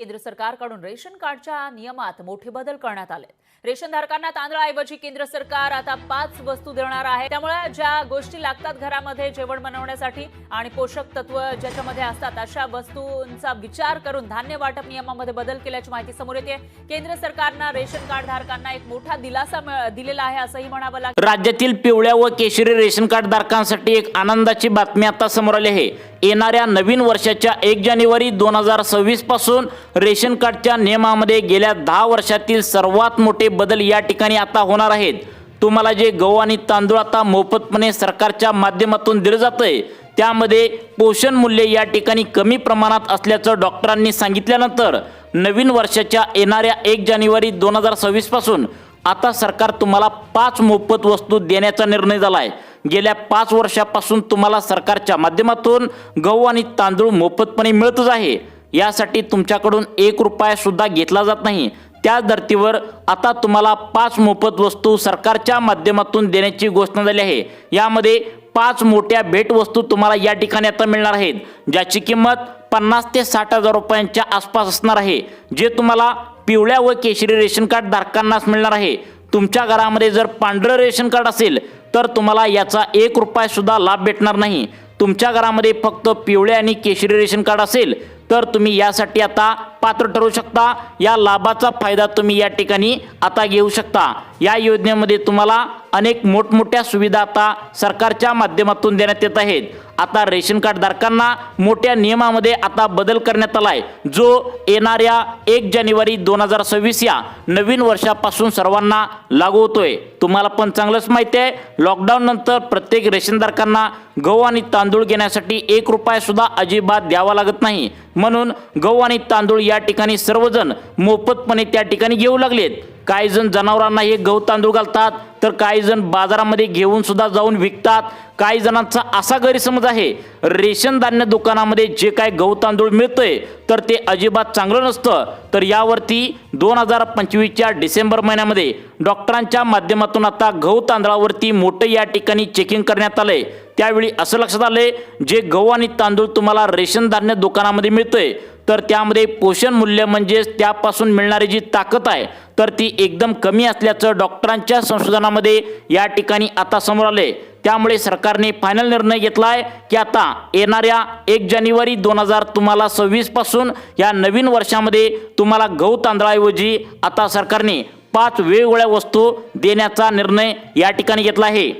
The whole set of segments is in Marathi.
केंद्र सरकारकडून रेशन कार्डच्या नियमात मोठे बदल करण्यात आले। रेशनधारकांना तांदळाऐवजी केंद्र सरकार आता 5 वस्तू देणार आहे। त्यामुळे ज्या गोष्टी लागतात घरामध्ये जेवण बनवण्यासाठी आणि पोषक तत्व ज्याच्यामध्ये असतात अशा वस्तूंचा विचार करून धान्य वाटप नियमामध्ये बदल केल्याची माहिती समोर येते। केंद्र सरकारने रेशन कार्ड धारकांना एक मोठा दिलासा दिलेला आहे असंही म्हणावं लागेल। राज्यातील पिवळ्या व केशरी रेशन कार्ड धारकांसाठी एक आनंदाची बातमी आता समोर आली आहे। येणाऱ्या नवीन वर्षाच्या 1 जानेवारी 2026 पासून रेशन कार्डच्या नियमामध्ये गेल्या 10 वर्षातील सर्वात मोठे बदल या ठिकाणी आता होणार आहेत। तुम्हाला जे गहू आणि तांदूळ आता मोफतपणे सरकारच्या माध्यमातून दिले जाते त्यामध्ये पोषण मूल्य या ठिकाणी कमी प्रमाणात असल्याचं डॉक्टरांनी सांगितल्यानंतर नवीन वर्षाच्या येणाऱ्या 1 जानेवारी 2026 पासून आता सरकार तुम्हाला 5 मोफत वस्तू देण्याचा निर्णय झाला आहे। गेल्या 5 वर्षापासून तुम्हाला सरकारच्या माध्यमातून गहू आणि तांदूळ मोफतपणे मिळतच आहे। यासाठी तुमच्याकडून 1 रुपया सुद्धा घेतला जात नाही। त्या धर्तीवर आता तुम्हाला 5 मोफत वस्तू सरकारच्या माध्यमातून देण्याची घोषणा झाली आहे। यामध्ये 5 मोठ्या भेटवस्तू तुम्हाला या ठिकाणी आता मिळणार आहेत, ज्याची किंमत 50 ते 60 हजार रुपयांच्या आसपास असणार आहे, जे तुम्हाला पिवळ्या व केशरी रेशन कार्ड धारकांनाच मिळणार आहे। तुमच्या घरामध्ये जर पांढरं रेशन कार्ड असेल तर तुम्हाला याचा 1 रुपया सुद्धा लाभ भेटणार नाही। तुमच्या घरामध्ये फक्त पिवळे आणि केशरी रेशन कार्ड असेल तर तुम्ही यासाठी आता पात्र ठरू शकता। या लाभाचा फायदा तुम्ही या ठिकाणी आता घेऊ शकता। या योजनेमध्ये तुम्हाला अनेक मोठमोठ्या सुविधा आता सरकारच्या माध्यमातून देण्यात येत आहेत। आता रेशन कार्ड धारकांना मोठ्या नियमामध्ये आता बदल करण्यात आलाय, जो येणाऱ्या 1 जानेवारी 2026 या नवीन वर्षापासून सर्वांना लागू होतोय। तुम्हाला पण चांगलंच माहिती आहे, लॉकडाऊन नंतर प्रत्येक रेशनधारकांना गहू आणि तांदूळ घेण्यासाठी 1 रुपया सुद्धा अजिबात द्यावा लागत नाही। म्हणून गहू आणि तांदूळ या ठिकाणी सर्वजण मोफतपणे त्या ठिकाणी घेऊ लागलेत। काही जण जनावरांना हे गहू तांदूळ घालतात तर काही जण बाजारामध्ये घेऊन सुद्धा जाऊन विकतात। काही जणांचा असा गैरसमज आहे, रेशन धान्य दुकानामध्ये जे काय गहू तांदूळ मिळतंय तर ते अजिबात चांगलं नसतं। तर यावरती 2025च्या डिसेंबर महिन्यामध्ये डॉक्टरांच्या माध्यमातून आता गहू तांदळावरती मोठं या ठिकाणी चेकिंग करण्यात आलंय। त्यावेळी असं लक्षात आलंय, जे गहू आणि तांदूळ तुम्हाला रेशन धान्य दुकानामध्ये मिळतंय तर त्यामध्ये पोषण मूल्य म्हणजे त्यापासून मिळणारी जी ताकद आहे तर ती एकदम कमी असल्याचं डॉक्टरांच्या संशोधनामध्ये या ठिकाणी आता समोर आले। त्यामुळे सरकारने फायनल निर्णय घेतलाय की आता येणाऱ्या 1 जानेवारी 2026 पासून या नवीन वर्षामध्ये तुम्हाला गहू तांदळाऐवजी आता सरकारने 5 वेगवेगळ्या वस्तू देण्याचा निर्णय या ठिकाणी घेतला आहे।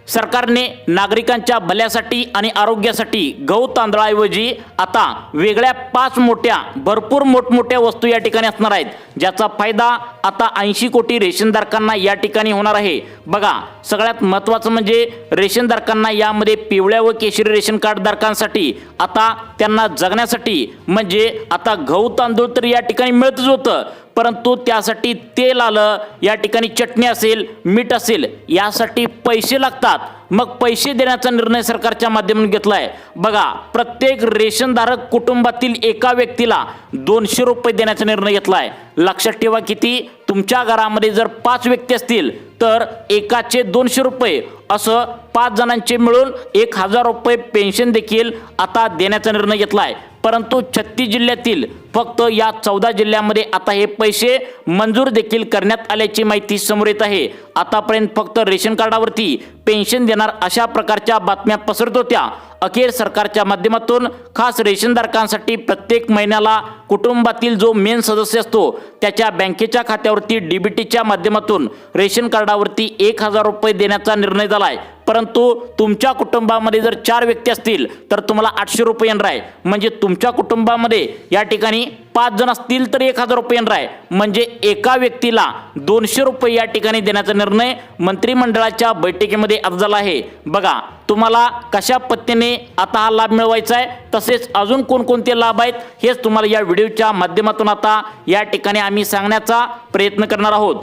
सरकारने नागरिकांच्या भल्यासाठी आणि आरोग्यासाठी गहू तांदळाऐवजी आता वेगळ्या 5 मोठ्या भरपूर मोठमोठ्या वस्तू या ठिकाणी असणार आहेत, ज्याचा फायदा आता 80 कोटी रेशनधारकांना या ठिकाणी होणार आहे। बघा, सगळ्यात महत्त्वाचं म्हणजे रेशनधारकांना यामध्ये पिवळ्या व केशरी रेशन कार्ड धारकांसाठी आता त्यांना जगण्यासाठी म्हणजे आता गहू तांदूळ तर या ठिकाणी मिळतच होतं, परंतु त्यासाठी तेल आलं, या ठिकाणी चटणी असेल, मीठ असेल, यासाठी पैसे लागतात। मग पैसे देण्याचा निर्णय सरकारच्या माध्यमातून घेतलाय। बघा, प्रत्येक रेशनधारक कुटुंबातील एका व्यक्तीला 200 रुपये देण्याचा निर्णय घेतलाय। लक्षात ठेवा, किती तुमच्या घरामध्ये जर 5 व्यक्ती असतील तर एकाचे 200 रुपये, असं 5 जणांचे मिळून 1000 रुपये पेन्शन देखील आता देण्याचा निर्णय घेतलाय। परंतु 36 जिल्ह्यातील फक्त या 14 जिल्ह्यामध्ये आता हे पैसे मंजूर देखील करण्यात आल्याची माहिती समोर येत आहे। आतापर्यंत फक्त रेशन कार्डावरती पेन्शन देणार अशा प्रकारच्या बातम्या पसरत होत्या। अखेर सरकारच्या माध्यमातून खास रेशनधारकांसाठी प्रत्येक महिन्याला कुटुंबातील जो मेन सदस्य असतो त्याच्या बँकेच्या खात्यावरती डीबीटीच्या माध्यमातून रेशन कार्डावरती 1000 रुपये देण्याचा निर्णय झाला आहे। परंतु तुमच्या कुटुंबामध्ये जर 4 व्यक्ती असतील तर तुम्हाला 800 रुपये येणार आहे। म्हणजे तुमच्या कुटुंबामध्ये या ठिकाणी 5 जण असतील तर 1000 रुपये येणार आहे। म्हणजे एका व्यक्तीला 200 रुपये या ठिकाणी देण्याचा निर्णय मंत्रिमंडळाच्या बैठकीमध्ये आज झाला आहे। बघा, तुम्हाला कशा पद्धतीने आता हा लाभ मिळवायचा आहे, तसेच अजून कोणकोणते लाभ आहेत हेच तुम्हाला या व्हिडिओच्या माध्यमातून आता या ठिकाणी आम्ही सांगण्याचा प्रयत्न करणार आहोत।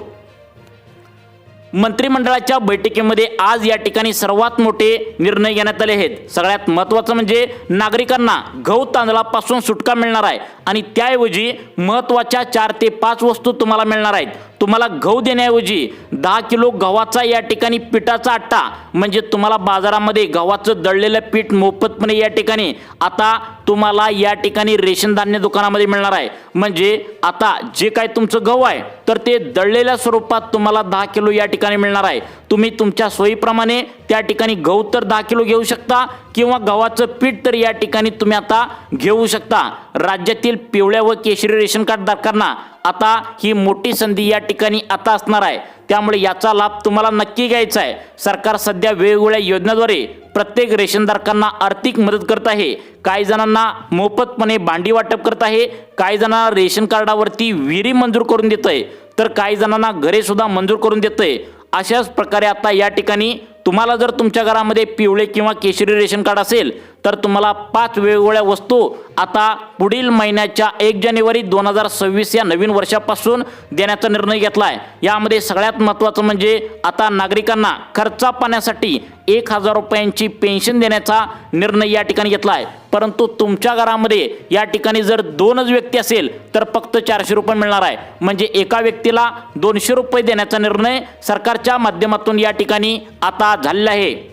मंत्रिमंडळाच्या बैठकीमध्ये आज या ठिकाणी सर्वात मोठे निर्णय घेण्यात आले आहेत। सगळ्यात महत्त्वाचं म्हणजे नागरिकांना गहू तांदळापासून सुटका मिळणार आहे आणि त्याऐवजी महत्त्वाच्या 4 ते 5 वस्तू तुम्हाला मिळणार आहेत। तुम्हाला गहू देण्याऐवजी 10 किलो गव्हाचा या ठिकाणी पिठाचा आटा म्हणजे तुम्हाला बाजारामध्ये गव्हाचं दळलेलं पीठ मोफतपणे या ठिकाणी आता तुम्हाला या ठिकाणी रेशन धान्य दुकानामध्ये मिळणार आहे। म्हणजे आता जे काय तुमचं गहू आहे तर ते दळलेल्या स्वरूपात तुम्हाला 10 किलो या ठिकाणी मिळणार आहे। तुम्ही तुमच्या सोयीप्रमाणे त्या ठिकाणी गहू तर 10 किलो घेऊ शकता किंवा गव्हाचं पीठ तर या ठिकाणी तुम्ही आता घेऊ शकता। राज्यातील पिवळ्या व केशरी रेशन कार्ड धारकांना आता ही मोठी संधी या ठिकाणी आता असणार आहे, त्यामुळे याचा लाभ तुम्हाला नक्की घ्यायचा आहे। सरकार सध्या वेगवेगळ्या योजनांद्वारे प्रत्येक रेशनधारकांना आर्थिक मदत करत आहे। काही जणांना मोफतपणे भांडी वाटप करत आहे, काही जणांना रेशन कार्डावरती विहिरी मंजूर करून देत आहे, तर काही जणांना घरे सुद्धा मंजूर करून देत आहे। अशाच प्रकारे आता या ठिकाणी तुम्हाला जर तुमच्या घरामध्ये पिवळे किंवा केशरी रेशन कार्ड असेल तर तुम्हाला 5 वेगवेगळ्या वस्तू आता पुढील महिन्याच्या 1 जानेवारी 2026 या नवीन वर्षापासून देण्याचा निर्णय घेतला आहे। यामध्ये सगळ्यात महत्त्वाचं म्हणजे आता नागरिकांना खर्चा पाण्यासाठी 1000 रुपयांची पेन्शन देण्याचा निर्णय या ठिकाणी घेतला आहे। परंतु तुमच्या घरामध्ये या ठिकाणी जर 2च व्यक्ती असेल तर फक्त 400 रुपये मिळणार आहे। म्हणजे एका व्यक्तीला 200 रुपये देण्याचा निर्णय सरकारच्या माध्यमातून या ठिकाणी आता झालेला आहे।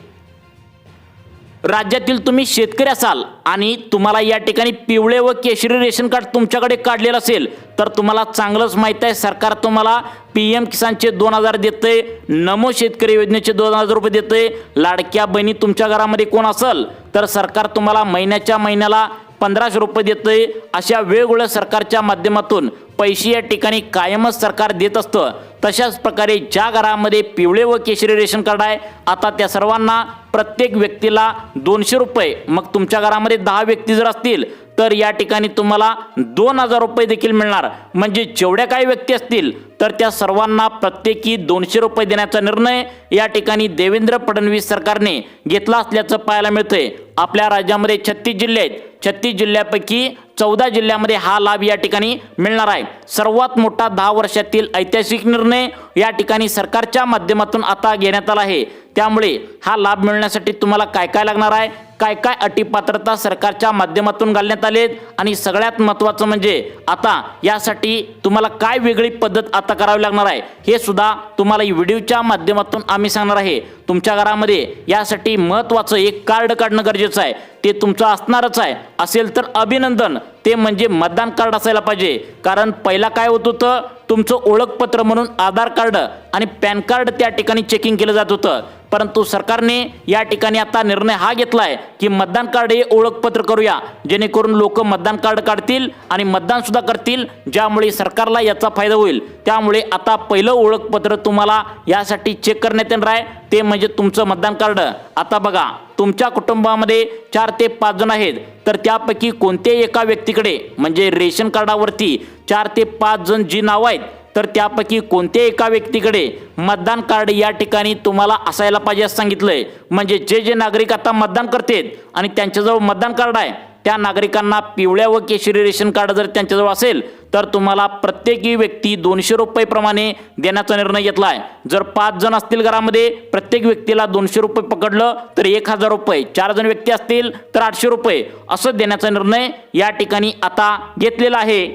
राज्यातील तुम्ही शेतकरी असाल आणि तुम्हाला या ठिकाणी पिवळे व केशरी रेशन कार्ड तुमच्याकडे काढलेलं असेल तर तुम्हाला चांगलंच माहीत आहे, सरकार तुम्हाला PM किसानचे 2000 देते, नमो शेतकरी योजनेचे 2000 रुपये देते। लाडक्या बहिणी तुमच्या घरामध्ये कोण असेल तर सरकार तुम्हाला महिन्याच्या महिन्याला 1500 रुपये देते। अशा वेगवेगळ्या सरकारच्या माध्यमातून पैसे या ठिकाणी कायमच सरकार देत असतं। तशाच प्रकारे ज्या घरामध्ये पिवळे व केशरी रेशन कार्ड आहे आता त्या सर्वांना प्रत्येक व्यक्तीला 200 रुपये, मग तुमच्या घरामध्ये 10 व्यक्ती जर असतील तर या ठिकाणी तुम्हाला 2000 रुपये देखील मिळणार। म्हणजे जेवढ्या काही व्यक्ती असतील तर त्या सर्वांना प्रत्येकी 200 रुपये देण्याचा निर्णय या ठिकाणी देवेंद्र फडणवीस सरकारने घेतला असल्याचं पाहायला मिळतंय। आपल्या राज्यामध्ये 36 जिल्हे आहेत, 36 जिल्ह्यापैकी 14 जिल्ह्यामध्ये हा लाभ या ठिकाणी मिळणार आहे। सर्वात मोठा 10 वर्षातील ऐतिहासिक निर्णय या ठिकाणी सरकारच्या माध्यमातून आता घेण्यात आला आहे। त्यामुळे हा लाभ मिळण्यासाठी तुम्हाला काय काय लागणार आहे, काय काय अटी पात्रता सरकारच्या माध्यमातून घालण्यात आलेत आणि सगळ्यात महत्त्वाचं म्हणजे आता यासाठी तुम्हाला काय वेगळी पद्धत आता करावी लागणार आहे हे सुद्धा तुम्हाला या व्हिडिओच्या माध्यमातून आम्ही सांगणार आहे। तुमच्या घरामध्ये यासाठी महत्त्वाचं एक कार्ड काढणं गरजेचं आहे, ते तुमचं असणारच आहे। असेल तर अभिनंदन, ते म्हणजे मतदान कार्ड असायला पाहिजे। कारण पहिला काय होत होतं, तुमचं ओळखपत्र म्हणून आधार कार्ड आणि पॅन कार्ड त्या ठिकाणी चेकिंग केलं जात होतं, परंतु सरकारने या ठिकाणी आता निर्णय हा घेतलाय की मतदान कार्ड हे ओळखपत्र करूया, जेणेकरून लोक मतदान कार्ड काढतील आणि मतदान सुद्धा करतील, ज्यामुळे सरकारला याचा फायदा होईल। त्यामुळे आता पहिलं ओळखपत्र तुम्हाला यासाठी चेक करण्यात येणार आहे, ते म्हणजे तुमचं मतदान कार्ड। आता बघा, तुमच्या कुटुंबामध्ये 4 ते 5 जण आहेत तर त्यापैकी कोणत्याही एका व्यक्तीकडे म्हणजे रेशन कार्डावरती 4 ते 5 जण जी नावं आहेत तर त्यापैकी कोणत्याही एका व्यक्तीकडे मतदान कार्ड या ठिकाणी तुम्हाला असायला पाहिजे असं सांगितलंय। म्हणजे जे नागरिक आता मतदान करतात आणि त्यांच्याजवळ मतदान कार्ड आहे त्या नागरिकांना पिवळ्या व केशरी रेशन कार्ड जर त्यांच्याजवळ असेल तर तुम्हाला प्रत्येकी व्यक्ती 200 रुपये प्रमाणे देण्याचा निर्णय घेतला आहे। जर 5 जण असतील घरामध्ये, प्रत्येक व्यक्तीला 200 रुपये पकडलं तर 1000 रुपये, 4 जण व्यक्ती असतील तर 800 रुपये असं देण्याचा निर्णय या ठिकाणी आता घेतलेला आहे।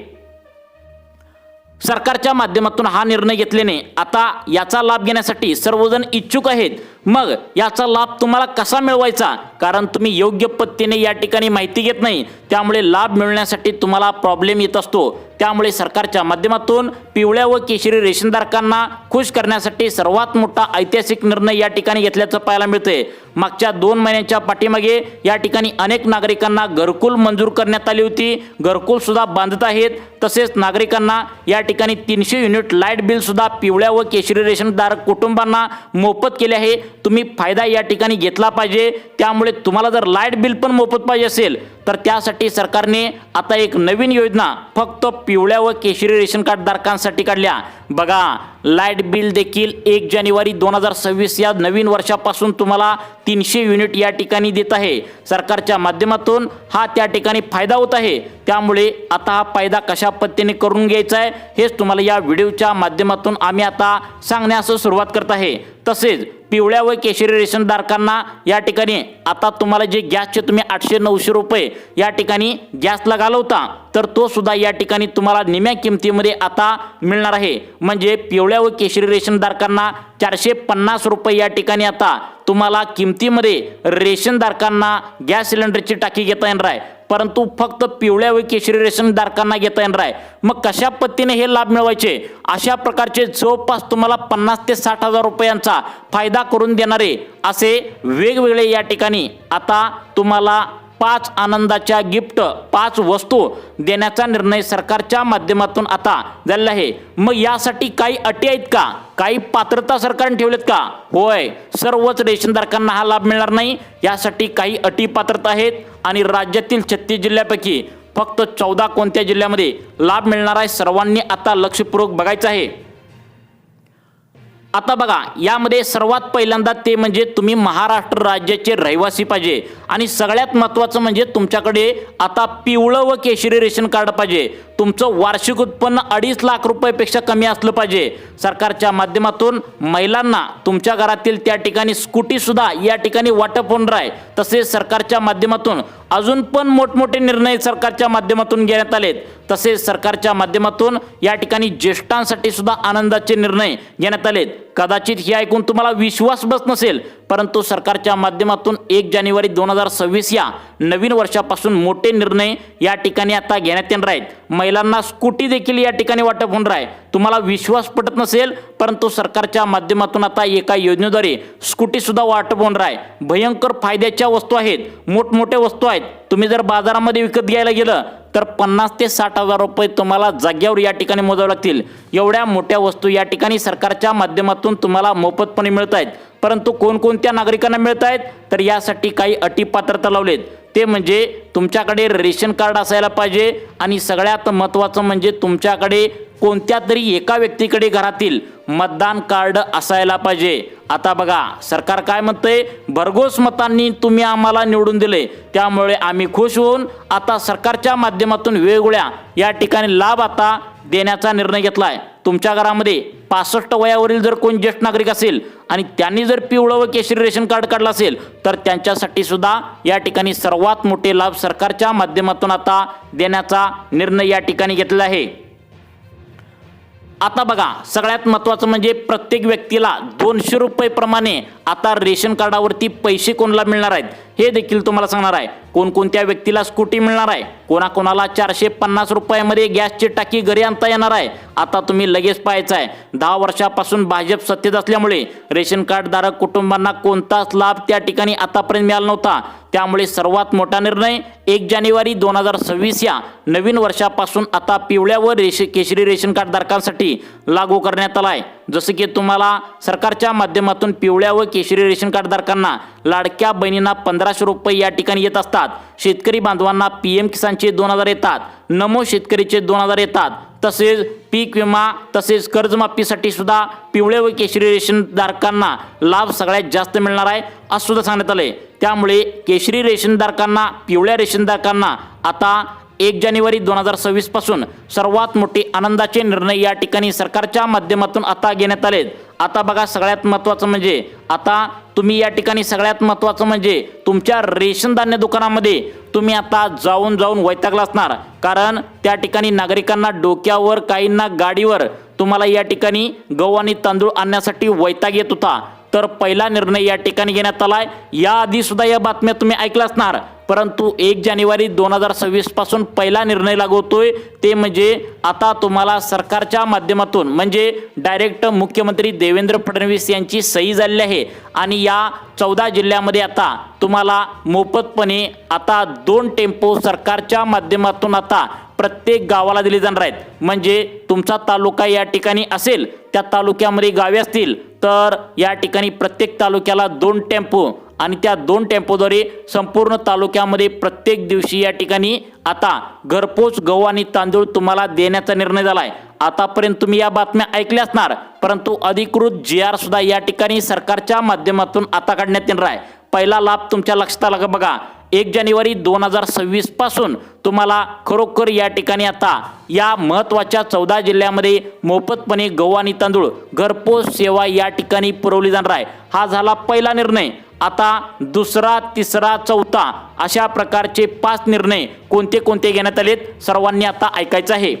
सरकारच्या माध्यमातून हा निर्णय घेतल्याने आता याचा लाभ घेण्यासाठी सर्वजण इच्छुक आहेत। मग याचा लाभ तुम्हाला कसा मिळवायचा, कारण तुम्ही योग्य पद्धतीने या ठिकाणी माहिती घेत नाही, त्यामुळे लाभ मिळण्यासाठी तुम्हाला प्रॉब्लेम येत असतो। त्यामुळे सरकारच्या माध्यमातून पिवळ्या व केशरी रेशनधारकांना खुश करण्यासाठी सर्वात मोठा ऐतिहासिक निर्णय या ठिकाणी घेतल्याचं पाहायला मिळते। मागच्या 2 महिन्यांच्या पाठीमागे या ठिकाणी अनेक नागरिकांना घरकुल मंजूर करण्यात आली होती, घरकुल सुद्धा बांधत आहेत। तसेच नागरिकांना या ठिकाणी 300 युनिट लाईट बिल सुद्धा पिवळ्या व केशरी रेशनधारक कुटुंबांना मोफत केले आहे। तुम्ही फायदा या ठिकाणी घेतला पाहिजे। त्यामुळे तुम्हाला जर लाईट बिल पण मोफत पाहिजे असेल तर त्यासाठी सरकारने आता एक नवीन योजना फक्त पिवळ्या व केशरी रेशन कार्ड धारकांसाठी काढल्या। बघा, लाईट बिल देखील 1 जानेवारी 2026 या नवीन वर्षापासून तुम्हाला 300 युनिट या ठिकाणी देत आहे। सरकारच्या माध्यमातून हा त्या ठिकाणी फायदा होत आहे। त्यामुळे आता हा फायदा कशा पद्धतीने करून घ्यायचा आहे हेच तुम्हाला या व्हिडिओच्या माध्यमातून आम्ही आता सांगण्यास सुरुवात करत आहे। तसेच पिवळ्या व केशरी रेशनधारकांना या ठिकाणी आता तुम्हाला जे गॅसचे तुम्ही 800-900 रुपये या ठिकाणी गॅसला घालवता तर तो सुद्धा या ठिकाणी तुम्हाला निम्या किमतीमध्ये आता मिळणार आहे. म्हणजे पिवळ्या व केशरी रेशनधारकांना 450 रुपये या ठिकाणी आता तुम्हाला किमतीमध्ये रेशनधारकांना गॅस सिलेंडरची टाकी घेता येणार आहे, परंतु फक्त पिवळ्या व केशरी रेशनधारकांना घेता येणार आहे. मग कशा पद्धतीने हे लाभ मिळवायचे? अशा प्रकारचे जवळपास तुम्हाला 50 ते 60 हजार रुपयांचा फायदा करून देणारे असे वेगवेगळे या ठिकाणी आता तुम्हाला 5 आनंदाच्या गिफ्ट 5 वस्तू देण्याचा निर्णय सरकारच्या माध्यमातून आता झालेला आहे. मग यासाठी काही अटी आहेत का? काही पात्रता सरकारने ठेवलेत का? होय, सर्वच रेशनधारकांना हा लाभ मिळणार नाही. यासाठी काही अटी पात्रता आहेत आणि राज्यातील 36 जिल्ह्यापैकी फक्त 14 कोणत्या जिल्ह्यामध्ये लाभ मिळणार आहे, सर्वांनी आता लक्षपूर्वक बघायचं आहे. आता बघा, यामध्ये सर्वात पहिल्यांदा ते म्हणजे तुम्ही महाराष्ट्र राज्याचे रहिवासी पाहिजे आणि सगळ्यात महत्त्वाचं म्हणजे तुमच्याकडे आता पिवळं व केशरी रेशन कार्ड पाहिजे. तुमचं वार्षिक उत्पन्न 2.5 लाख रुपयापेक्षा कमी असलं पाहिजे. सरकारच्या माध्यमातून महिलांना तुमच्या घरातील त्या ठिकाणी स्कूटी सुद्धा या ठिकाणी वाटप होणार आहे. तसेच सरकारच्या माध्यमातून अजून पण मोठमोठे निर्णय सरकारच्या माध्यमातून घेण्यात आलेत. तसेच सरकारच्या माध्यमातून या ठिकाणी ज्येष्ठांसाठी सुद्धा आनंदाचे निर्णय घेण्यात आलेत. कदाचित हे ऐकून तुम्हाला विश्वास बसत नसेल, परंतु सरकारच्या माध्यमातून 1 जानेवारी 2026 या नवीन वर्षापासून मोठे निर्णय या ठिकाणी आता घेण्यात येणार आहेत. महिलांना स्कूटी देखील या ठिकाणी वाटप होणार आहे. तुम्हाला विश्वास पटत नसेल, परंतु सरकारच्या माध्यमातून आता एका योजनेद्वारे स्कूटी सुद्धा वाटप होणार आहे. भयंकर फायद्याच्या वस्तू आहेत, मोठमोठ्या वस्तू आहेत. तुम्ही जर बाजारामध्ये विकत घ्यायला गेलं तर 50 ते 60 हजार रुपये तुम्हाला जाग्यावर या ठिकाणी मोजावे लागतील. एवढ्या मोठ्या वस्तू या ठिकाणी सरकारच्या माध्यमातून तुम्हाला मोफतपणे मिळत आहेत. परंतु कोणकोणत्या नागरिकांना मिळत आहेत? तर यासाठी काही अटी पात्रता लावलेत. ते म्हणजे तुमच्याकडे रेशन कार्ड असायला पाहिजे आणि सगळ्यात महत्त्वाचं म्हणजे तुमच्याकडे कोणत्या तरी एका व्यक्तीकडे घरातील मतदान कार्ड असायला पाहिजे. आता बघा, सरकार काय म्हणतंय? भरघोस मतांनी तुम्ही आम्हाला निवडून दिले, त्यामुळे आम्ही खुश होऊन आता सरकारच्या माध्यमातून वेगवेगळ्या या ठिकाणी लाभ आता देण्याचा निर्णय घेतला आहे. तुमच्या घरामध्ये 65 वयावरील जर कोण ज्येष्ठ नागरिक असेल आणि त्यांनी जर पिवळं व केशरी रेशन कार्ड काढलं असेल तर त्यांच्यासाठी सुद्धा या ठिकाणी सर्वात मोठे लाभ सरकारच्या माध्यमातून आता देण्याचा निर्णय या ठिकाणी घेतला आहे. आता बघा, सगळ्यात महत्त्वाचं म्हणजे प्रत्येक व्यक्तीला 200 रुपये प्रमाणे आता रेशन कार्डावरती पैसे कोणाला मिळणार आहेत हे देखील तुम्हाला सांगणार आहे. कोणकोणत्या व्यक्तीला स्कूटी मिळणार आहे, कोणाकोणाला 450 रुपयामध्ये गॅसची टाकी घरी आणता येणार आहे. आता तुम्ही लगेच पाहायचं आहे. 10 वर्षापासून भाजप सत्तेत असल्यामुळे रेशन कार्ड धारक कुटुंबांना कोणताच लाभ त्या ठिकाणी आतापर्यंत मिळाला नव्हता. त्यामुळे सर्वात मोठा निर्णय 1 जानेवारी 2026 या नवीन वर्षापासून आता पिवळ्या व केशरी रेशन कार्ड धारकांसाठी लागू करण्यात आला आहे. जसं की तुम्हाला सरकारच्या माध्यमातून पिवळ्या व केशरी रेशन कार्ड धारकांना लाडक्या बहिणींना 1500 रुपये या ठिकाणी येत असतात. शेतकरी बांधवांना PM किसानचे 2000 येतात. नमो शेतकरीचे 2000 येतात. तसेच पीक विमा तसेच कर्जमाफीसाठी सुद्धा पिवळे व केशरी रेशन धारकांना लाभ सगळ्यात जास्त मिळणार आहे असं सुद्धा सांगण्यात आले. त्यामुळे केशरी रेशन धारकांना, पिवळ्या रेशन धारकांना आता 1 जानेवारी 2026 पासून सर्वात मोठे आनंदाचे निर्णय या ठिकाणी सरकारच्या माध्यमातून आता घेण्यात आलेत. आता बघा, सगळ्यात महत्त्वाचं म्हणजे आता तुम्ही या ठिकाणी सगळ्यात महत्त्वाचं म्हणजे तुमच्या रेशन धान्य दुकानामध्ये तुम्ही आता जाऊन वैतागला असणार. कारण त्या ठिकाणी नागरिकांना डोक्यावर, काहींना गाडीवर तुम्हाला या ठिकाणी गहू आणि तांदूळ आणण्यासाठी वैताग येत होता. तर पहिला निर्णय या ठिकाणी घेण्यात आलाय. याआधी सुद्धा या बातम्या तुम्ही ऐकल्या असणार, परंतु 1 जानेवारी 2026 पासून पहिला निर्णय लागू होतोय. ते म्हणजे आता तुम्हाला सरकारच्या माध्यमातून म्हणजे डायरेक्ट मुख्यमंत्री देवेंद्र फडणवीस यांची सही झालेली आहे आणि या 14 जिल्ह्यामध्ये आता तुम्हाला मोफतपणे आता 2 टेम्पो सरकारच्या माध्यमातून आता प्रत्येक गावाला दिले जाणार आहेत. म्हणजे तुमचा तालुका या ठिकाणी असेल, त्या तालुक्यामध्ये गावे असतील तर या ठिकाणी प्रत्येक तालुक्याला 2 टेम्पो आणि त्या 2 टेम्पोद्वारे संपूर्ण तालुक्यामध्ये प्रत्येक दिवशी या ठिकाणी आता घरपोच गहू आणि तांदूळ तुम्हाला देण्याचा निर्णय झाला आहे. आतापर्यंत तुम्ही या बातम्या ऐकल्या असणार, परंतु अधिकृत GR सुद्धा या ठिकाणी सरकारच्या माध्यमातून आता काढण्यात येणार आहे. पहिला लाभ तुमच्या लक्षात आला का बघा? 1 जानेवारी 2026 पासून तुम्हाला खरोखर या ठिकाणी आता या महत्त्वाच्या 14 जिल्ह्यामध्ये मोफतपणे गहू आणि तांदूळ घरपोच सेवा या ठिकाणी पुरवली जाणार आहे. हा झाला पहिला निर्णय. आता दुसरा, तिसरा, चौथा अशा प्रकारचे 5 निर्णय कोणते कोणते घेण्यात आलेत सर्वांनी आता ऐकायचं आहे.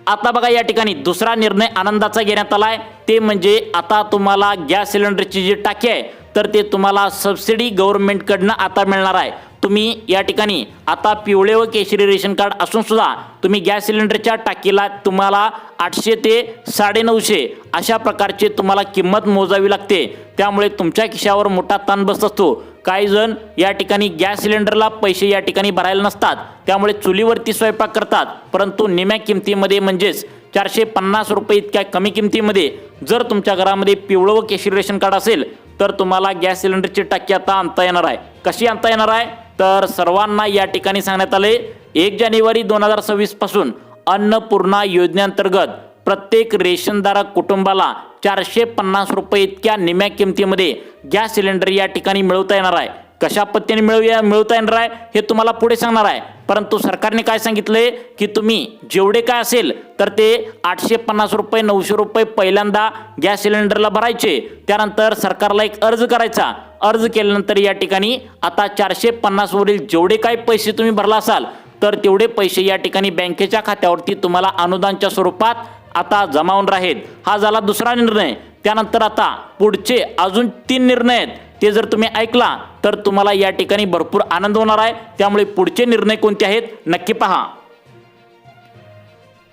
आता बघा या ठिकाणी दुसरा निर्णय आनंदाचा घेण्यात आलाय, ते म्हणजे आता तुम्हाला गॅस सिलेंडरची जी टाकी आहे तर ते तुम्हाला सबसिडी गव्हर्नमेंटकडनं आता मिळणार आहे. तुम्ही या ठिकाणी आता पिवळे व केशरी रेशन कार्ड असून सुद्धा तुम्ही गॅस सिलेंडरच्या टाकीला तुम्हाला 800 ते 950 अशा प्रकारचे तुम्हाला किंमत मोजावी लागते. त्यामुळे तुमच्या खिशावर मोठा ताण बसत असतो. काही जण या ठिकाणी गॅस सिलेंडरला पैसे या ठिकाणी भरायला नसतात, त्यामुळे चुलीवरती स्वयंपाक करतात. परंतु निम्या किमतीमध्ये म्हणजेच 450 रुपये इतक्या कमी किमतीमध्ये जर तुमच्या घरामध्ये पिवळं व केशरी रेशन कार्ड असेल तर तुम्हाला गॅस सिलेंडरची टाकी आता आणता येणार आहे. कशी आणता येणार आहे तर सर्वांना या ठिकाणी सांगण्यात आले 1 जानेवारी 2026 पासून अन्नपूर्णा योजनेअंतर्गत प्रत्येक रेशनधारक कुटुंबाला 450 रुपये इतक्या निम्या किमतीमध्ये गॅस सिलेंडर या ठिकाणी मिळवता येणार आहे. कशा पद्धतीने मिळवता येणार आहे हे तुम्हाला पुढे सांगणार आहे. परंतु सरकारने काय सांगितलंय की तुम्ही जेवढे काय असेल तर ते 850 रुपये 900 रुपये पहिल्यांदा गॅस सिलेंडरला भरायचे. त्यानंतर सरकारला एक अर्ज करायचा. अर्ज केल्यानंतर या ठिकाणी आता 450 वरील जेवढे काही पैसे तुम्ही भरला असाल तर तेवढे पैसे या ठिकाणी बँकेच्या खात्यावरती तुम्हाला अनुदानच्या स्वरूपात आता जमा होऊन राहील. हा झाला दुसरा निर्णय. त्यानंतर आता पुढचे अजून 3 निर्णय आहेत, ते जर तुम्ही ऐकला तर तुम्हाला या ठिकाणी भरपूर आनंद होणार आहे. त्यामुळे पुढचे निर्णय कोणते आहेत नक्की पहा.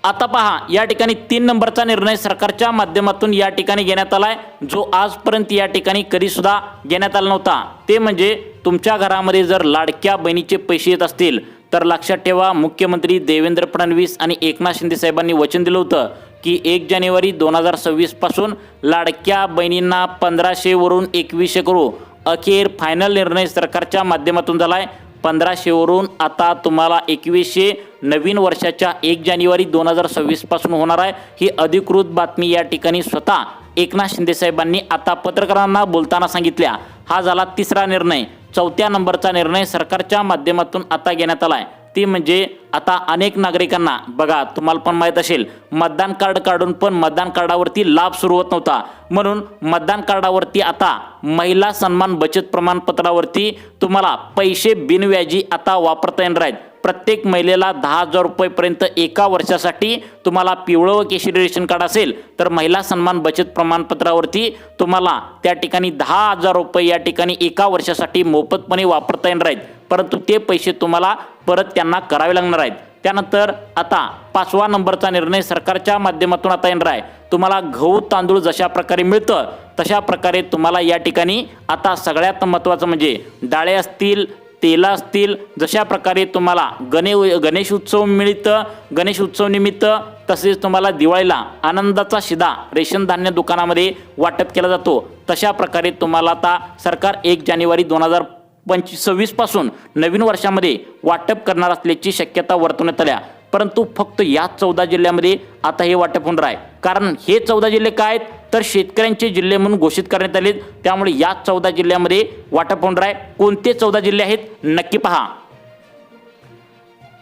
आता पहा या ठिकाणी 3 नंबरचा निर्णय सरकारच्या माध्यमातून या ठिकाणी घेण्यात आलाय, जो आजपर्यंत या ठिकाणी कधी सुद्धा घेण्यात आला नव्हता. ते म्हणजे तुमच्या घरामध्ये जर लाडक्या बहिणीचे पैसे येत असतील तर लक्षात ठेवा, मुख्यमंत्री देवेंद्र फडणवीस आणि एकनाथ शिंदे साहेबांनी वचन दिलं होतं की 1 जानेवारी 2026 पासून लाडक्या बहिणींना 1500 वरून 2100 करू. अखेर फायनल निर्णय सरकारच्या माध्यमातून झालाय. 1500 वरून आता तुम्हाला 2100 नवीन वर्षाच्या 1 जानेवारी 2026 पासून होणार आहे. ही अधिकृत बातमी या ठिकाणी स्वतः एकनाथ शिंदे साहेबांनी आता पत्रकारांना बोलताना सांगितल्या. हा झाला तिसरा निर्णय. चौथ्या नंबरचा निर्णय सरकारच्या माध्यमातून आता घेण्यात आलाय, ती म्हणजे आता अनेक नागरिकांना बघा, तुम्हाला पण माहीत असेल, मतदान कार्ड काढून पण मतदान कार्डावरती लाभ सुरू होत नव्हता. म्हणून मतदान कार्डावरती आता महिला सन्मान बचत प्रमाणपत्रावरती तुम्हाला पैसे बिनव्याजी आता वापरता येणार आहेत. प्रत्येक महिलेला 10,000 रुपयेपर्यंत एका वर्षासाठी तुम्हाला पिवळं व केशरी रेशन कार्ड असेल तर महिला सन्मान बचत प्रमाणपत्रावरती तुम्हाला त्या ठिकाणी 10,000 रुपये या ठिकाणी एका वर्षासाठी मोफतपणे वापरता येणार आहेत. परंतु ते पैसे तुम्हाला परत त्यांना करावे लागणार आहेत. त्यानंतर आता 5वा नंबरचा निर्णय सरकारच्या माध्यमातून आता येणार आहे. तुम्हाला गहू तांदूळ जशा प्रकारे मिळतं तशा प्रकारे तुम्हाला या ठिकाणी आता सगळ्यात महत्त्वाचं म्हणजे डाळे असतील, तेल असतील, जशा प्रकारे तुम्हाला गणेश उत्सव मिळतं, गणेश उत्सव निमित्त तसेच तुम्हाला दिवाळीला आनंदाचा शिदा रेशन धान्य दुकानामध्ये वाटप केला जातो, तशा प्रकारे तुम्हाला आता सरकार 1 जानेवारी 2026 पासून नवीन वर्षामध्ये वाटप करणार असल्याची शक्यता वर्तवण्यात आल्या. परंतु फक्त या 14 जिल्ह्यामध्ये आता हे वाटप होणार आहे. कारण हे 14 जिल्हे काय आहेत तर शेतकऱ्यांचे जिल्हे म्हणून घोषित करण्यात आले. त्यामुळे या 14 जिल्ह्यामध्ये वाटप होणार आहे. कोणते 14 जिल्हे आहेत नक्की पहा.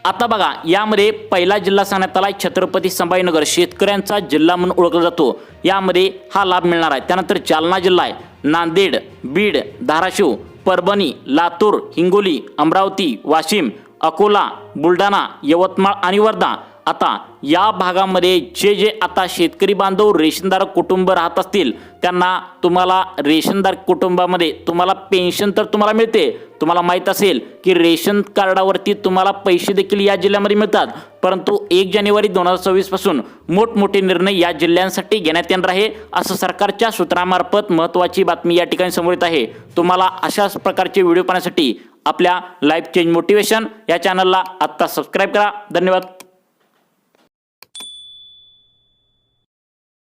आता बघा यामध्ये पहिला जिल्हा सांगण्यात आला छत्रपती संभाजीनगर, शेतकऱ्यांचा जिल्हा म्हणून ओळखला जातो. यामध्ये हा लाभ मिळणार आहे. त्यानंतर जालना जिल्हा आहे, नांदेड, बीड, धाराशिव, परभणी, लातूर, हिंगोली, अमरावती, वाशिम, अकोला, बुलढाणा, यवतमाळ आणि वर्धा. आता या भागामध्ये जे आता शेतकरी बांधव रेशनधारक कुटुंब राहत असतील त्यांना तुम्हाला रेशनधारक कुटुंबामध्ये तुम्हाला पेन्शन तर तुम्हाला मिळते. तुम्हाला माहीत असेल की रेशन कार्डावरती तुम्हाला पैसे देखील या जिल्ह्यामध्ये मिळतात. परंतु 1 जानेवारी 2026 पासून मोठमोठे निर्णय या जिल्ह्यांसाठी घेण्यात येणार आहे, असं सरकारच्या सूत्रामार्फत महत्त्वाची बातमी या ठिकाणी समोर येत आहे. तुम्हाला अशाच प्रकारचे व्हिडिओ पाहण्यासाठी आपल्या लाईफ चेंज मोटिवेशन या चॅनलला आत्ता सबस्क्राईब करा. धन्यवाद.